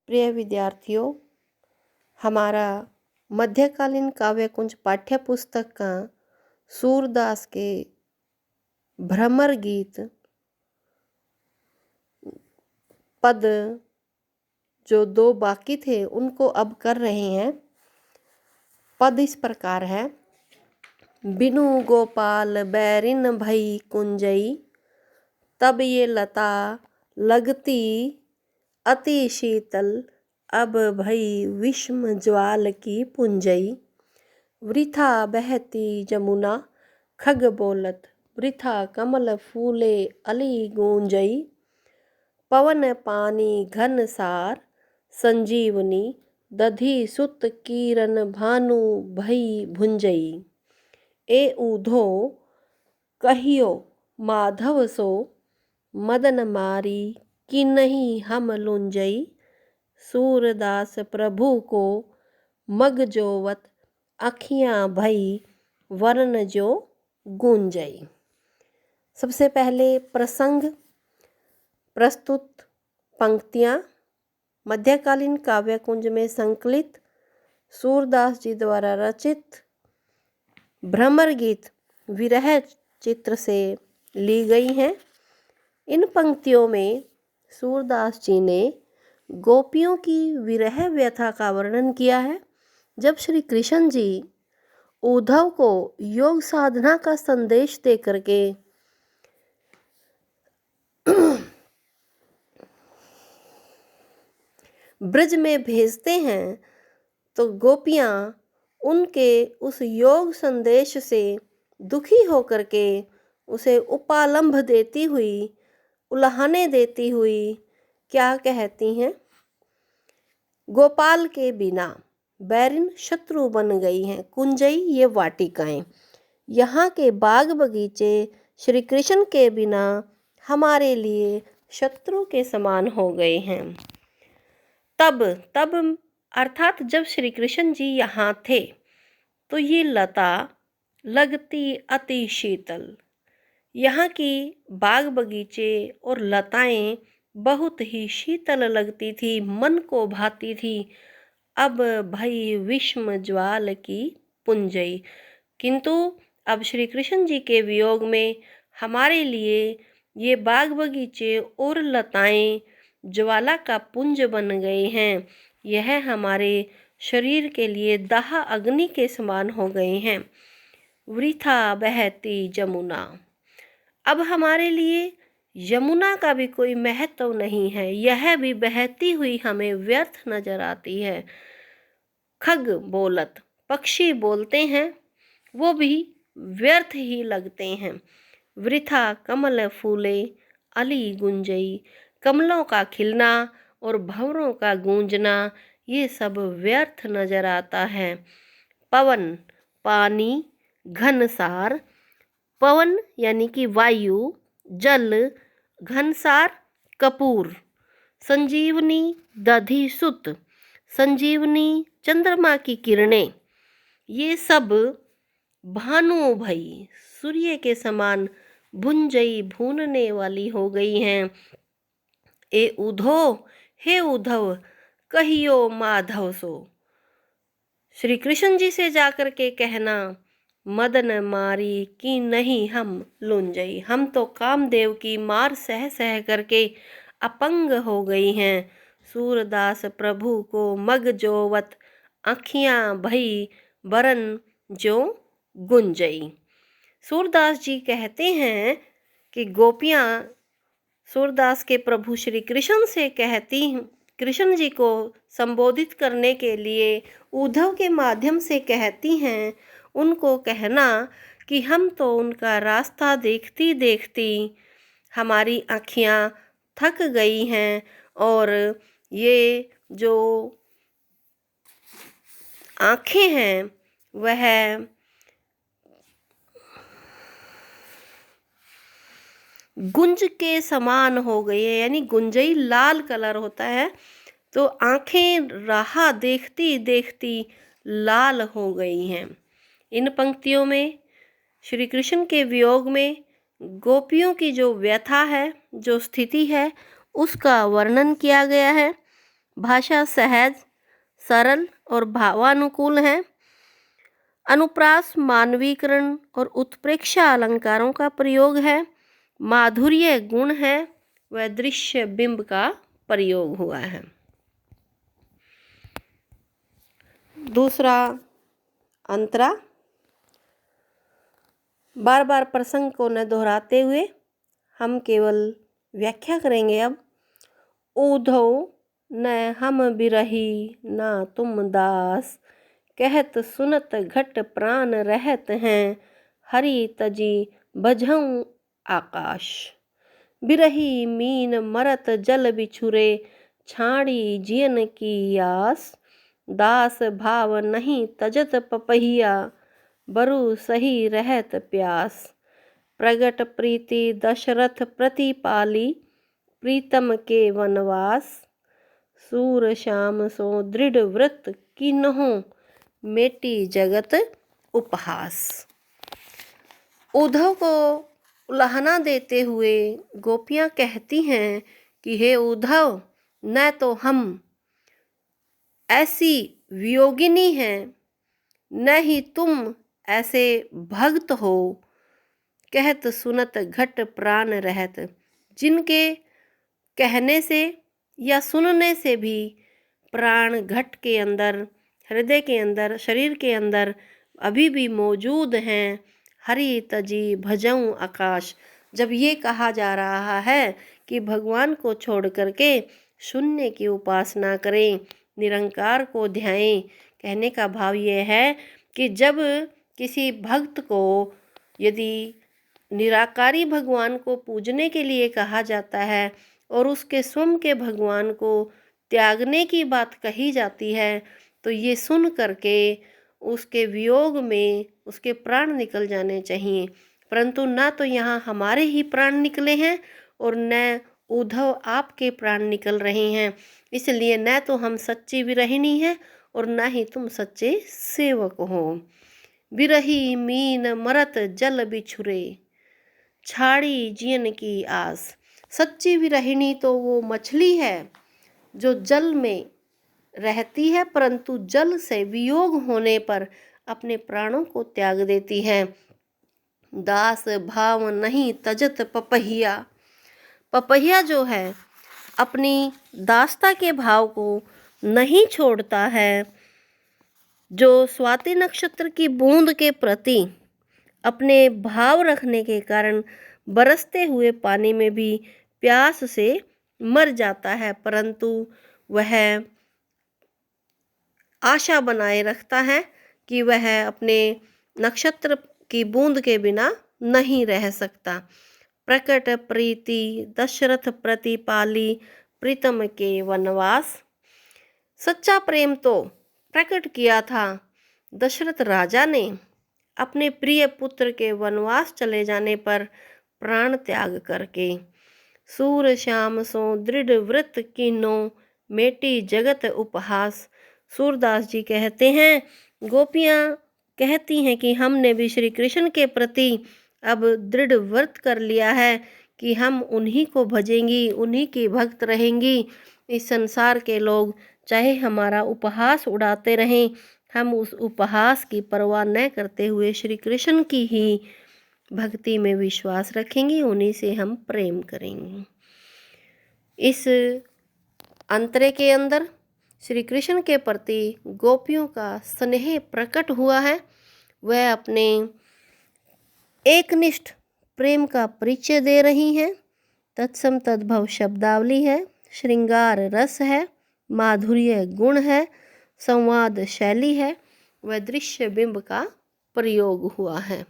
प्रिय विद्यार्थियों, हमारा मध्यकालीन काव्य कुंज पाठ्य पुस्तक का सूरदास के भ्रमर गीत पद जो 2 बाकी थे उनको अब कर रहे हैं। पद इस प्रकार है। बिनु गोपाल बैरिन भई कुंजई, तब ये लता लगती अति शीतल, अब भई विषम ज्वाल की पुंजई। वृथा बहती जमुना खग बोलत, वृथा कमल फूले अली गूंजई। पवन पानी घन सार संजीवनी, दधि सुत कीरन भानु भई भुंजई। ए ऊधो कहियो माधव सो, मदन मारी कि नहीं हम लुंजई। सूरदास प्रभु को मग जोवत, अखियाँ भई वरन जो गूंजई। सबसे पहले प्रसंग प्रस्तुत पंक्तियाँ मध्यकालीन काव्य कुंज में संकलित सूरदास जी द्वारा रचित भ्रमर गीत विरह चित्र से ली गई हैं। इन पंक्तियों में सूरदास जी ने गोपियों की विरह व्यथा का वर्णन किया है। जब श्री कृष्ण जी उद्धव को योग साधना का संदेश दे करके ब्रज में भेजते हैं तो गोपियाँ उनके उस योग संदेश से दुखी होकर के उसे उपालंभ देती हुई, उल्हाने देती हुई क्या कहती हैं? गोपाल के बिना बैरिन शत्रु बन गई हैं, कुंजई ये वाटिकाएं, यहाँ के बाग बगीचे श्री कृष्ण के बिना हमारे लिए शत्रु के समान हो गए हैं। तब अर्थात जब श्री कृष्ण जी यहाँ थे तो ये लता लगती अति शीतल, यहाँ की बाग बगीचे और लताएं बहुत ही शीतल लगती थी, मन को भाती थी। अब भई विषम ज्वाल की पुंजई, किंतु अब श्री कृष्ण जी के वियोग में हमारे लिए ये बाग बगीचे और लताएं ज्वाला का पुंज बन गए हैं। यह हमारे शरीर के लिए दाह अग्नि के समान हो गए हैं। वृथा बहती जमुना, अब हमारे लिए यमुना का भी कोई महत्व नहीं है, यह भी बहती हुई हमें व्यर्थ नजर आती है। खग बोलत, पक्षी बोलते हैं, वो भी व्यर्थ ही लगते हैं। वृथा कमल फूले अली गुंजई, कमलों का खिलना और भंवरों का गूंजना ये सब व्यर्थ नजर आता है। पवन पानी घनसार, पवन यानी कि वायु, जल, घनसार कपूर, संजीवनी दधि सुत, संजीवनी चंद्रमा की किरणें, ये सब भानु भई सूर्य के समान भुंजई भूनने वाली हो गई हैं। ए उधो हे उद्धव कहियो माधव सो, श्री कृष्ण जी से जाकर के कहना मदन मारी कि नहीं हम लुंजई, हम तो कामदेव की मार सह सह करके अपंग हो गई हैं। सूरदास प्रभु को मग जोवत, आँखियाँ भई बरन जो गुंजई। सूरदास जी कहते हैं कि गोपियाँ सूरदास के प्रभु श्री कृष्ण से कहती, कृष्ण जी को संबोधित करने के लिए उद्धव के माध्यम से कहती हैं, उनको कहना कि हम तो उनका रास्ता देखती देखती हमारी आँखियाँ थक गई हैं और ये जो आँखें हैं वह गुंज के समान हो गई है, यानी गुंजई लाल कलर होता है, तो आँखें राह देखती देखती लाल हो गई हैं। इन पंक्तियों में श्री कृष्ण के वियोग में गोपियों की जो व्यथा है, जो स्थिति है, उसका वर्णन किया गया है। भाषा सहज, सरल और भावानुकूल है। अनुप्रास मानवीकरण और उत्प्रेक्षा अलंकारों का प्रयोग है। माधुर्य गुण है व दृश्य बिंब का प्रयोग हुआ है। दूसरा अंतरा, बार बार प्रसंग को न दोहराते हुए हम केवल व्याख्या करेंगे। अब ऊधव न हम बिरही ना तुम दास, कहत सुनत घट प्राण रहत हैं, हरि तजी भजऊं आकाश। बिरही मीन मरत जल बिछुरे, छाड़ी जियन की आस, दास भाव नहीं तजत पपहिया, बरु सही रहत प्यास। प्रगट प्रीति दशरथ प्रतिपाली, प्रीतम के वनवास, सूर श्याम सो दृढ़ व्रत कीन्हों, मेटी जगत उपहास। उद्धव को उलाहना देते हुए गोपियाँ कहती हैं कि हे उद्धव, न तो हम ऐसी वियोगिनी हैं, न ही तुम ऐसे भक्त हो, कहत सुनत घट प्राण रहत, जिनके कहने से या सुनने से भी प्राण घट के अंदर, हृदय के अंदर, शरीर के अंदर अभी भी मौजूद हैं। हरि तजी भजऊं आकाश। जब ये कहा जा रहा है कि भगवान को छोड़ करके शून्य की उपासना करें, निरंकार को ध्याएं, कहने का भाव ये है कि जब किसी भक्त को यदि निराकारी भगवान को पूजने के लिए कहा जाता है और उसके स्वयं के भगवान को त्यागने की बात कही जाती है, तो ये सुन करके उसके वियोग में उसके प्राण निकल जाने चाहिए। परंतु ना तो यहाँ हमारे ही प्राण निकले हैं और न उद्धव आपके प्राण निकल रहे हैं। इसलिए न तो हम सच्ची विरहिणी हैं और ना ही तुम सच्चे सेवक हो। विरही मीन मरत जल बिछुरे, छाड़ी जियन की आस। सच्ची विरहिणी तो वो मछली है जो जल में रहती है, परंतु जल से वियोग होने पर अपने प्राणों को त्याग देती है। दास भाव नहीं तजत पपहिया। पपहिया जो है अपनी दासता के भाव को नहीं छोड़ता है, जो स्वाति नक्षत्र की बूंद के प्रति अपने भाव रखने के कारण बरसते हुए पानी में भी प्यास से मर जाता है, परंतु वह आशा बनाए रखता है कि वह अपने नक्षत्र की बूंद के बिना नहीं रह सकता। प्रकट प्रीति दशरथ प्रतिपाली, प्रीतम के वनवास। सच्चा प्रेम तो प्रकट किया था दशरथ राजा ने अपने प्रिय पुत्र के वनवास चले जाने पर प्राण त्याग करके। सूर श्याम सो दृढ़ व्रत कीन्हो, मेटी जगत उपहास। सूरदास जी कहते हैं, गोपियाँ कहती हैं कि हमने भी श्री कृष्ण के प्रति अब दृढ़ व्रत कर लिया है कि हम उन्हीं को भजेंगी, उन्हीं की भक्त रहेंगी। इस संसार के लोग चाहे हमारा उपहास उड़ाते रहें, हम उस उपहास की परवाह न करते हुए श्री कृष्ण की ही भक्ति में विश्वास रखेंगे, उन्हीं से हम प्रेम करेंगे। इस अंतरे के अंदर श्री कृष्ण के प्रति गोपियों का स्नेह प्रकट हुआ है। वह अपने एकनिष्ठ प्रेम का परिचय दे रही हैं। तत्सम तद्भव शब्दावली है, श्रृंगार रस है, माधुर्य गुण है, संवाद शैली है, व दृश्य बिंब का प्रयोग हुआ है।